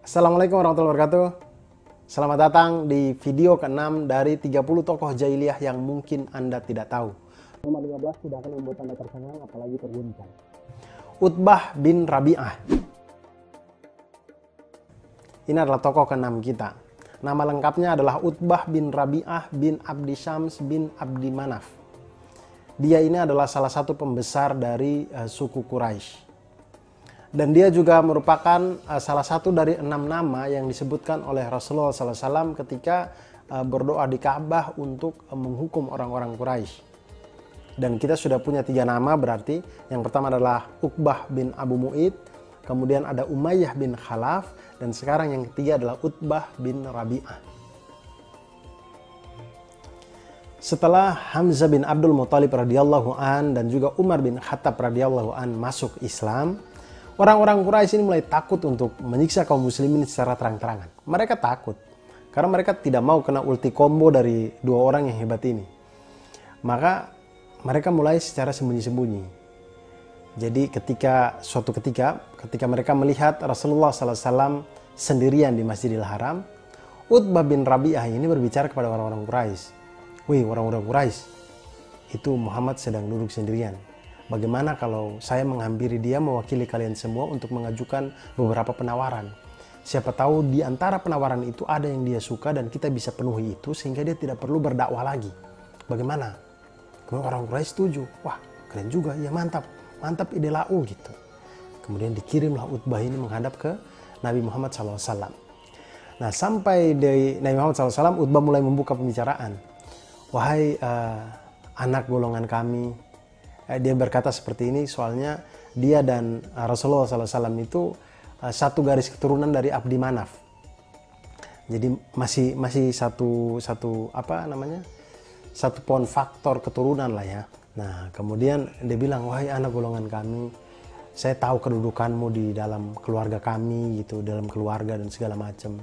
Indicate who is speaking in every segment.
Speaker 1: Assalamualaikum warahmatullahi wabarakatuh. Selamat datang di video ke-6 dari 30 tokoh jahiliyah yang mungkin Anda tidak tahu. Nomor 15 tidak akan membuat Anda tercengang apalagi terguncang. Utbah bin Rabi'ah. Ini adalah tokoh ke-6 kita. Nama lengkapnya adalah Utbah bin Rabi'ah bin Abdi Syams bin Abdi Manaf. Dia ini adalah salah satu pembesar dari suku Quraisy. Dan dia juga merupakan salah satu dari 6 nama yang disebutkan oleh Rasulullah SAW ketika berdoa di Ka'bah untuk menghukum orang-orang Quraisy. Dan kita sudah punya 3 nama berarti. Yang pertama adalah Uqbah bin Abu Mu'id, kemudian ada Umayyah bin Khalaf, dan sekarang yang ketiga adalah Utbah bin Rabi'ah. Setelah Hamzah bin Abdul Muthalib radhiyallahu an dan juga Umar bin Khattab radhiyallahu an masuk Islam, orang-orang Quraisy ini mulai takut untuk menyiksa kaum muslimin secara terang-terangan. Mereka takut karena mereka tidak mau kena ulti combo dari 2 orang yang hebat ini. Maka mereka mulai secara sembunyi-sembunyi. Jadi suatu ketika mereka melihat Rasulullah SAW sendirian di Masjidil Haram, Utbah bin Rabi'ah ini berbicara kepada orang-orang Quraisy. Wih, orang-orang Quraisy, itu Muhammad sedang duduk sendirian. Bagaimana kalau saya menghampiri dia mewakili kalian semua untuk mengajukan beberapa penawaran. Siapa tahu di antara penawaran itu ada yang dia suka dan kita bisa penuhi itu sehingga dia tidak perlu berdakwah lagi. Bagaimana? Kemudian orang Quraisy setuju. Wah, keren juga. Ya mantap. Mantap ide lau gitu. Kemudian dikirimlah Utbah ini menghadap ke Nabi Muhammad SAW. Nah, sampai di Nabi Muhammad SAW, Utbah mulai membuka pembicaraan. Wahai anak golongan kami, dia berkata seperti ini soalnya dia dan Rasulullah SAW itu satu garis keturunan dari Abdi Manaf. Jadi masih satu pohon faktor keturunan lah ya. Nah, kemudian dia bilang, wahai anak golongan kami, saya tahu kedudukanmu di dalam keluarga kami gitu, dalam keluarga dan segala macam.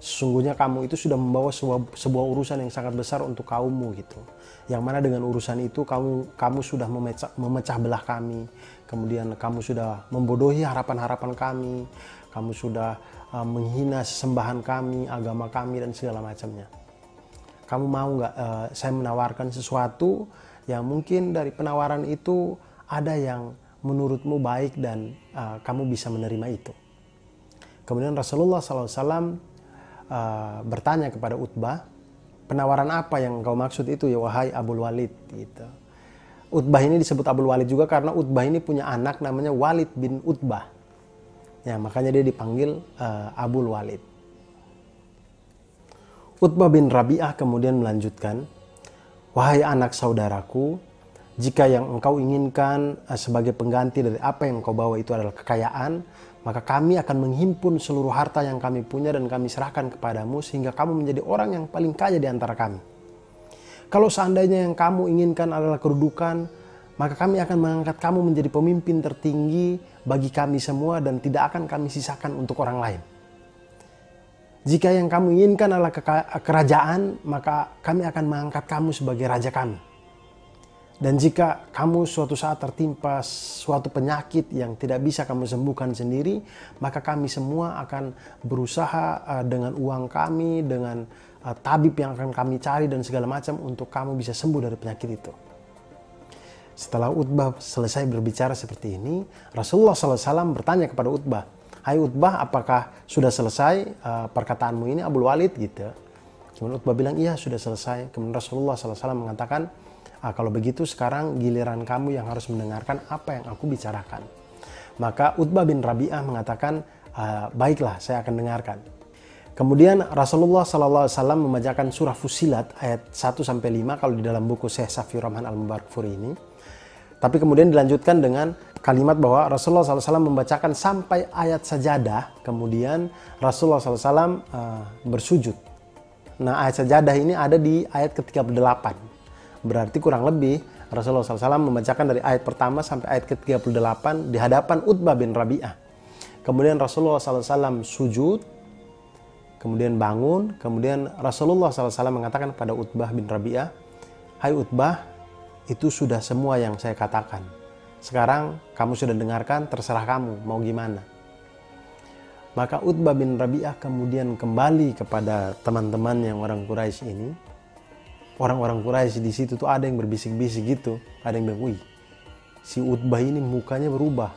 Speaker 1: Sesungguhnya kamu itu sudah membawa sebuah urusan yang sangat besar untuk kaummu gitu. Yang mana dengan urusan itu kamu sudah memecah belah kami. Kemudian kamu sudah membodohi harapan-harapan kami. Kamu sudah menghina sesembahan kami, agama kami dan segala macamnya. Kamu mau nggak saya menawarkan sesuatu yang mungkin dari penawaran itu ada yang menurutmu baik dan kamu bisa menerima itu. Kemudian Rasulullah SAW bertanya kepada Utbah, penawaran apa yang engkau maksud itu ya wahai Abul Walid gitu. Utbah ini disebut Abul Walid juga karena Utbah ini punya anak namanya Walid bin Utbah. Ya, makanya dia dipanggil Abul Walid. Utbah bin Rabi'ah kemudian melanjutkan, wahai anak saudaraku, jika yang engkau inginkan sebagai pengganti dari apa yang engkau bawa itu adalah kekayaan, maka kami akan menghimpun seluruh harta yang kami punya dan kami serahkan kepadamu sehingga kamu menjadi orang yang paling kaya di antara kami. Kalau seandainya yang kamu inginkan adalah kedudukan, maka kami akan mengangkat kamu menjadi pemimpin tertinggi bagi kami semua dan tidak akan kami sisakan untuk orang lain. Jika yang kamu inginkan adalah kerajaan, maka kami akan mengangkat kamu sebagai raja kami. Dan jika kamu suatu saat tertimpa suatu penyakit yang tidak bisa kamu sembuhkan sendiri, maka kami semua akan berusaha dengan uang kami, dengan tabib yang akan kami cari dan segala macam untuk kamu bisa sembuh dari penyakit itu. Setelah Utbah selesai berbicara seperti ini, Rasulullah SAW bertanya kepada Utbah, hai Utbah, apakah sudah selesai perkataanmu ini Abul Walid gitu. Kemudian Utbah bilang, iya sudah selesai. Kemudian Rasulullah SAW mengatakan, kalau begitu sekarang giliran kamu yang harus mendengarkan apa yang aku bicarakan. Maka Utbah bin Rabi'ah mengatakan, baiklah saya akan dengarkan. Kemudian Rasulullah SAW membacakan surah Fussilat ayat 1-5 kalau di dalam buku Syekh Safiur Rahman Al-Mubarakfuri ini. Tapi kemudian dilanjutkan dengan kalimat bahwa Rasulullah SAW membacakan sampai ayat sajadah. Kemudian Rasulullah SAW bersujud. Nah, ayat sajadah ini ada di ayat ke-38. Berarti kurang lebih Rasulullah SAW membacakan dari ayat pertama sampai ayat ke-38 di hadapan Utbah bin Rabi'ah. Kemudian Rasulullah SAW sujud, kemudian bangun, kemudian Rasulullah SAW mengatakan kepada Utbah bin Rabi'ah, hai Utbah, itu sudah semua yang saya katakan. Sekarang kamu sudah dengarkan, terserah kamu mau gimana. Maka Utbah bin Rabi'ah kemudian kembali kepada teman-teman yang orang Quraisy ini. Orang-orang Quraisy di situ tuh ada yang berbisik-bisik gitu, ada yang bilang, "Wih, si Utbah ini mukanya berubah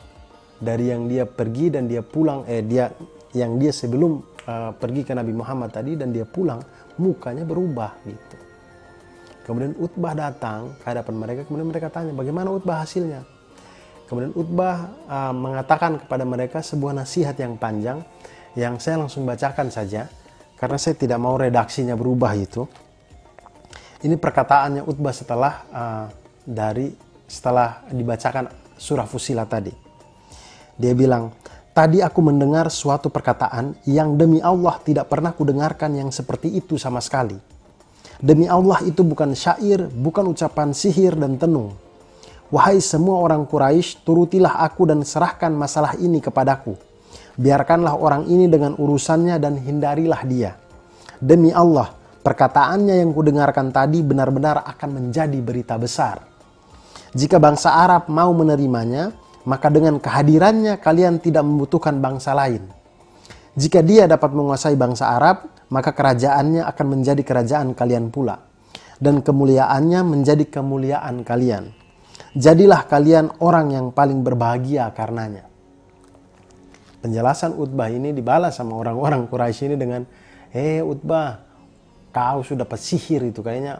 Speaker 1: dari yang dia pergi dan dia pulang, yang dia sebelum pergi ke Nabi Muhammad tadi dan dia pulang, mukanya berubah gitu." Kemudian Utbah datang ke hadapan mereka, kemudian mereka tanya, "Bagaimana Utbah hasilnya?" Kemudian Utbah mengatakan kepada mereka sebuah nasihat yang panjang yang saya langsung bacakan saja karena saya tidak mau redaksinya berubah itu. Ini perkataannya Utbah setelah dibacakan surah Fussilat tadi. Dia bilang, "Tadi aku mendengar suatu perkataan yang demi Allah tidak pernah kudengarkan yang seperti itu sama sekali. Demi Allah itu bukan syair, bukan ucapan sihir dan tenung. Wahai semua orang Quraisy, turutilah aku dan serahkan masalah ini kepadaku. Biarkanlah orang ini dengan urusannya dan hindarilah dia. Demi Allah, perkataannya yang kudengarkan tadi benar-benar akan menjadi berita besar. Jika bangsa Arab mau menerimanya, maka dengan kehadirannya kalian tidak membutuhkan bangsa lain. Jika dia dapat menguasai bangsa Arab, maka kerajaannya akan menjadi kerajaan kalian pula. Dan kemuliaannya menjadi kemuliaan kalian. Jadilah kalian orang yang paling berbahagia karenanya." Penjelasan Utbah ini dibalas sama orang-orang Quraisy ini dengan, Utbah, kau sudah dapat sihir itu, kayaknya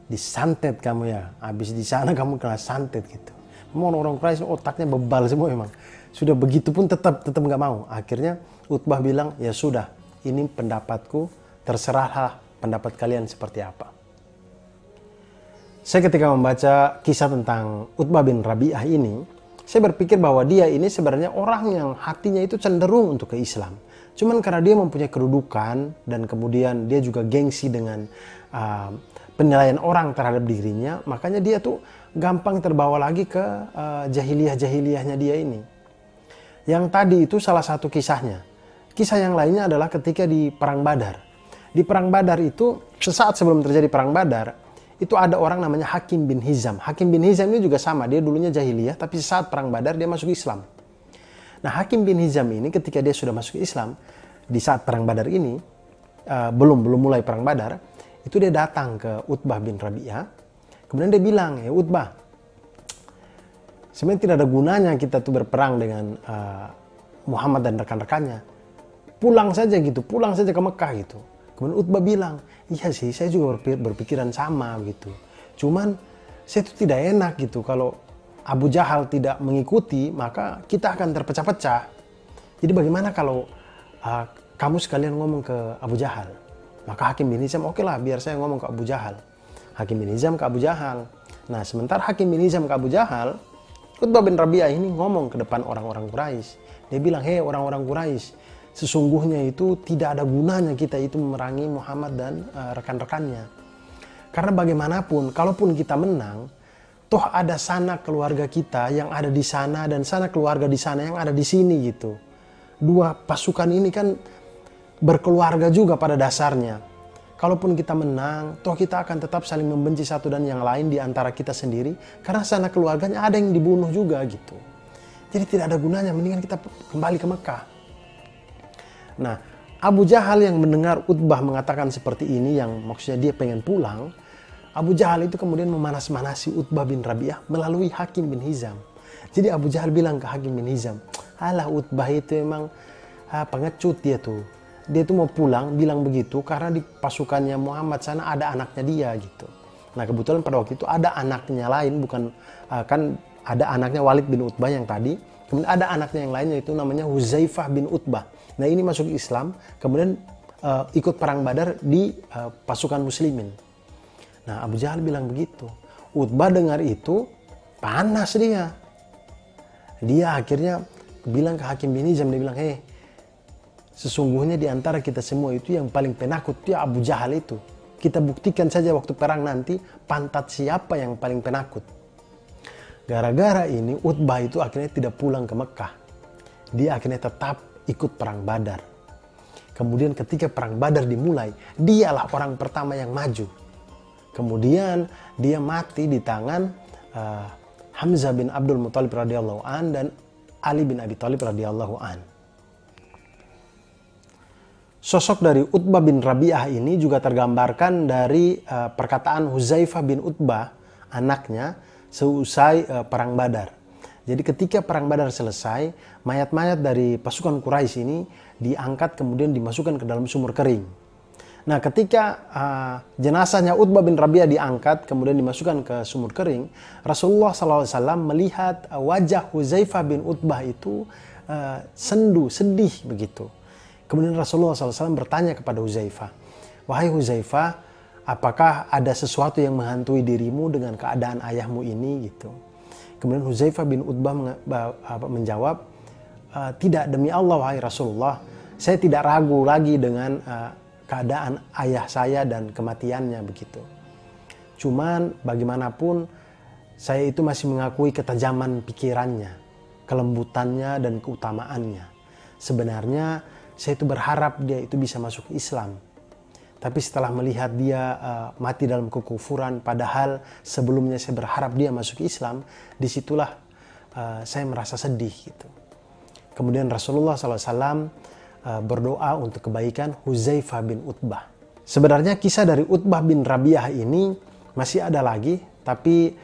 Speaker 1: disantet kamu ya. Habis di sana kamu kena santet gitu. Memang orang Quraisy otaknya bebal semua memang. Sudah begitu pun tetap nggak mau. Akhirnya Utbah bilang, "Ya sudah, ini pendapatku, terserahlah pendapat kalian seperti apa." Saya ketika membaca kisah tentang Utbah bin Rabi'ah ini, saya berpikir bahwa dia ini sebenarnya orang yang hatinya itu cenderung untuk ke Islam. Cuman karena dia mempunyai kedudukan dan kemudian dia juga gengsi dengan penilaian orang terhadap dirinya, makanya dia tuh gampang terbawa lagi ke jahiliyah-jahiliyahnya dia ini. Yang tadi itu salah satu kisahnya. Kisah yang lainnya adalah ketika di Perang Badar. Di Perang Badar itu, sesaat sebelum terjadi Perang Badar, itu ada orang namanya Hakim bin Hizam. Hakim bin Hizam ini juga sama, dia dulunya jahiliyah, tapi saat Perang Badar dia masuk Islam. Nah, Hakim bin Hizam ini ketika dia sudah masuk Islam, di saat Perang Badar ini, belum mulai Perang Badar, itu dia datang ke Utbah bin Rabi'ah. Kemudian dia bilang, "Ya Utbah, sebenarnya tidak ada gunanya kita tuh berperang dengan Muhammad dan rekan-rekannya. Pulang saja ke Mekah gitu." Kemudian Utbah bilang, "Iya sih, saya juga berpikiran sama gitu. Cuman saya tuh tidak enak gitu kalau Abu Jahal tidak mengikuti, maka kita akan terpecah-pecah. Jadi bagaimana kalau kamu sekalian ngomong ke Abu Jahal?" Maka Hakim bin Hizam, "Oke lah, biar saya ngomong ke Abu Jahal." Hakim bin Hizam ke Abu Jahal. Nah, sementara Hakim bin Hizam ke Abu Jahal, Utbah bin Rabi'ah ini ngomong ke depan orang-orang Quraisy. Dia bilang, "Hei orang-orang Quraisy, sesungguhnya itu tidak ada gunanya kita itu memerangi Muhammad dan rekan-rekannya. Karena bagaimanapun, kalaupun kita menang, toh ada sana keluarga kita yang ada di sana dan sana keluarga di sana yang ada di sini gitu. Dua pasukan ini kan berkeluarga juga pada dasarnya. Kalaupun kita menang, toh kita akan tetap saling membenci satu dan yang lain di antara kita sendiri. Karena sana keluarganya ada yang dibunuh juga gitu. Jadi tidak ada gunanya, mendingan kita kembali ke Mekah." Nah, Abu Jahal yang mendengar Utbah mengatakan seperti ini, yang maksudnya dia pengen pulang, Abu Jahal itu kemudian memanas-manasi Utbah bin Rabi'ah melalui Hakim bin Hizam. Jadi Abu Jahal bilang ke Hakim bin Hizam, "Alah, Utbah itu emang pengecut dia tuh. Dia tuh mau pulang bilang begitu karena di pasukannya Muhammad sana ada anaknya dia gitu." Nah, kebetulan pada waktu itu ada anaknya lain, bukan kan ada anaknya Walid bin Utbah yang tadi, kemudian ada anaknya yang lainnya itu namanya Huzaifah bin Utbah. Nah, ini masuk Islam, kemudian ikut perang Badar di pasukan muslimin. Nah, Abu Jahal bilang begitu. Utbah dengar itu, panas dia. Dia akhirnya bilang ke Hakim bin Hizam, dia bilang, sesungguhnya di antara kita semua itu yang paling penakut dia Abu Jahal itu. Kita buktikan saja waktu perang nanti pantat siapa yang paling penakut. Gara-gara ini Utbah itu akhirnya tidak pulang ke Mekah. Dia akhirnya tetap ikut perang Badar. Kemudian ketika perang Badar dimulai, dialah orang pertama yang maju. Kemudian dia mati di tangan Hamzah bin Abdul Muthalib radhiyallahu an dan Ali bin Abi Thalib radhiyallahu an. Sosok dari Utbah bin Rabi'ah ini juga tergambarkan dari perkataan Huzaifah bin Utbah, anaknya, seusai Perang Badar. Jadi ketika Perang Badar selesai, mayat-mayat dari pasukan Quraisy ini diangkat kemudian dimasukkan ke dalam sumur kering. Nah ketika jenazahnya Utbah bin Rabi'ah diangkat kemudian dimasukkan ke sumur kering, Rasulullah SAW melihat wajah Huzaifah bin Utbah itu sendu, sedih begitu. Kemudian Rasulullah SAW bertanya kepada Huzaifah, "Wahai Huzaifah, apakah ada sesuatu yang menghantui dirimu dengan keadaan ayahmu ini?" gitu. Kemudian Huzaifah bin Utbah menjawab, "Tidak, demi Allah wahai Rasulullah, saya tidak ragu lagi dengan keadaan ayah saya dan kematiannya begitu. Cuman bagaimanapun saya itu masih mengakui ketajaman pikirannya, kelembutannya dan keutamaannya. Sebenarnya saya itu berharap dia itu bisa masuk Islam. Tapi setelah melihat dia mati dalam kekufuran, padahal sebelumnya saya berharap dia masuk Islam, disitulah saya merasa sedih gitu." Kemudian Rasulullah SAW berdoa untuk kebaikan Huzaifah bin Utbah. Sebenarnya kisah dari Utbah bin Rabi'ah ini masih ada lagi, tapi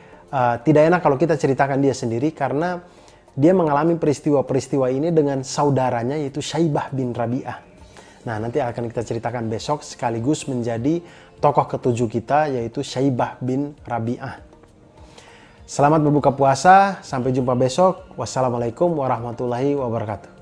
Speaker 1: tidak enak kalau kita ceritakan dia sendiri karena dia mengalami peristiwa-peristiwa ini dengan saudaranya yaitu Syaibah bin Rabi'ah. Nah nanti akan kita ceritakan besok sekaligus menjadi tokoh ketujuh kita yaitu Syaibah bin Rabi'ah. Selamat berbuka puasa, sampai jumpa besok. Wassalamualaikum warahmatullahi wabarakatuh.